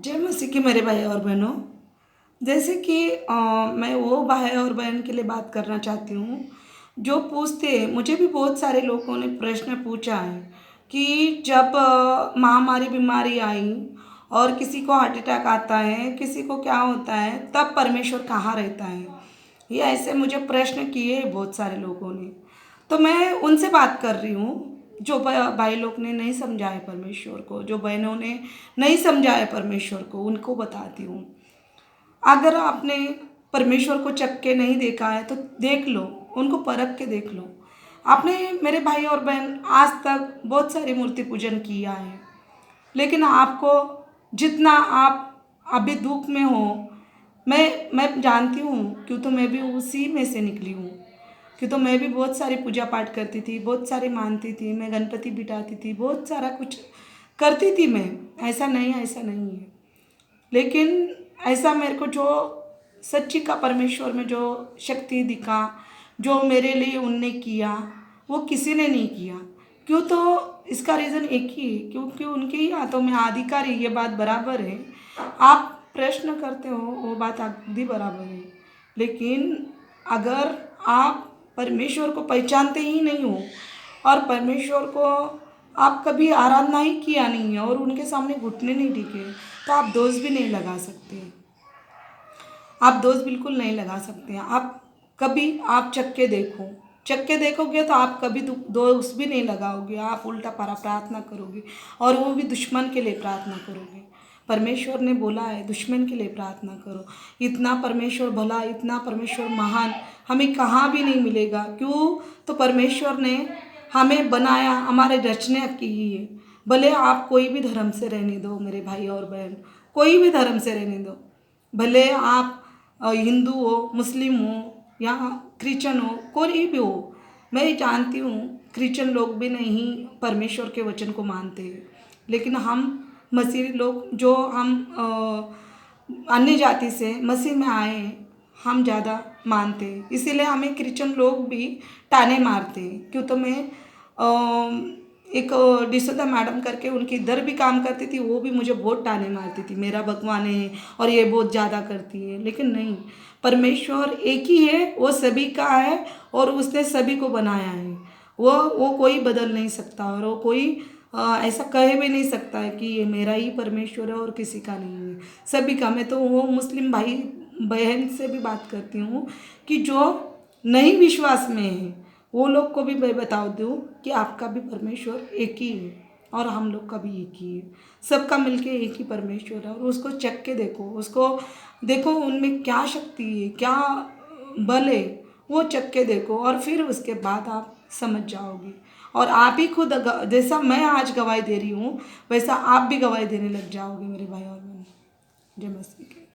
जय मसीह की मेरे भाई और बहनों। जैसे कि मैं वो भाई और बहन के लिए बात करना चाहती हूँ जो पूछते हैं। मुझे भी बहुत सारे लोगों ने प्रश्न पूछा है कि जब महामारी बीमारी आई और किसी को हार्ट अटैक आता है, किसी को क्या होता है, तब परमेश्वर कहाँ रहता है। ये ऐसे मुझे प्रश्न किए बहुत सारे लोगों ने। तो मैं उनसे बात कर रही हूँ जो भाई लोग ने नहीं समझा है परमेश्वर को, जो बहनों ने नहीं समझा है परमेश्वर को, उनको बताती हूँ। अगर आपने परमेश्वर को चख के नहीं देखा है तो देख लो, उनको परख के देख लो। आपने मेरे भाई और बहन आज तक बहुत सारी मूर्ति पूजन किया है, लेकिन आपको जितना आप अभी दुख में हो, मैं जानती हूँ, क्यों तो मैं भी उसी में से निकली हूँ। क्यों तो मैं भी बहुत सारी पूजा पाठ करती थी, बहुत सारी मानती थी, मैं गणपति बिठाती थी, बहुत सारा कुछ करती थी मैं। ऐसा नहीं है, लेकिन ऐसा मेरे को जो सच्ची का परमेश्वर में जो शक्ति दिखा, जो मेरे लिए उनने किया, वो किसी ने नहीं किया। क्यों तो इसका रीज़न एक ही है, क्योंकि उनके ही हाथों में अधिकार है। ये बात बराबर है, आप प्रश्न करते हो, वो बात आदि बराबर है। लेकिन अगर आप परमेश्वर को पहचानते ही नहीं हो और परमेश्वर को आप कभी आराधना ही किया नहीं है और उनके सामने घुटने नहीं टिके, तो आप दोष भी नहीं लगा सकते। आप दोष बिल्कुल नहीं लगा सकते हैं। आप कभी आप चख के देखोगे तो आप कभी दोष भी नहीं लगाओगे। आप उल्टा पारा प्रार्थना करोगे, और वो भी दुश्मन के लिए प्रार्थना करोगे। परमेश्वर ने बोला है दुश्मन के लिए प्रार्थना करो। इतना परमेश्वर भला, इतना परमेश्वर महान हमें कहाँ भी नहीं मिलेगा। क्यों तो परमेश्वर ने हमें बनाया, हमारे रचना की ही है। भले आप कोई भी धर्म से रहने दो मेरे भाई और बहन, कोई भी धर्म से रहने दो। भले आप हिंदू हो, मुस्लिम हो या क्रिश्चन हो, कोई भी हो। मैं जानती हूँ क्रिश्चन लोग भी नहीं परमेश्वर के वचन को मानते हैं, लेकिन हम मसीही लोग जो हम अन्य जाति से मसीह में आए हैं, हम ज़्यादा मानते हैं। इसीलिए हमें क्रिश्चन लोग भी ताने मारते हैं। क्यों तो मैं एक डिसोदा मैडम करके उनकी इधर भी काम करती थी, वो भी मुझे बहुत ताने मारती थी, मेरा भगवान है और ये बहुत ज़्यादा करती है। लेकिन नहीं, परमेश्वर एक ही है, वो सभी का है और उसने सभी को बनाया है। वो कोई बदल नहीं सकता, और वो कोई ऐसा कह भी नहीं सकता है कि ये मेरा ही परमेश्वर है और किसी का नहीं है, सभी का। मैं तो वो मुस्लिम भाई बहन से भी बात करती हूँ कि जो नहीं विश्वास में है, वो लोग को भी मैं बता दूँ कि आपका भी परमेश्वर एक ही है और हम लोग का भी एक ही है। सबका मिलके एक ही परमेश्वर है, और उसको चख के देखो, उसको देखो उनमें क्या शक्ति है, क्या बल है, वो चख के देखो, और फिर उसके बाद आप समझ जाओगे। और आप ही खुद जैसा मैं आज गवाही दे रही हूँ, वैसा आप भी गवाही देने लग जाओगे मेरे भाई और बहन। जय मसीह की।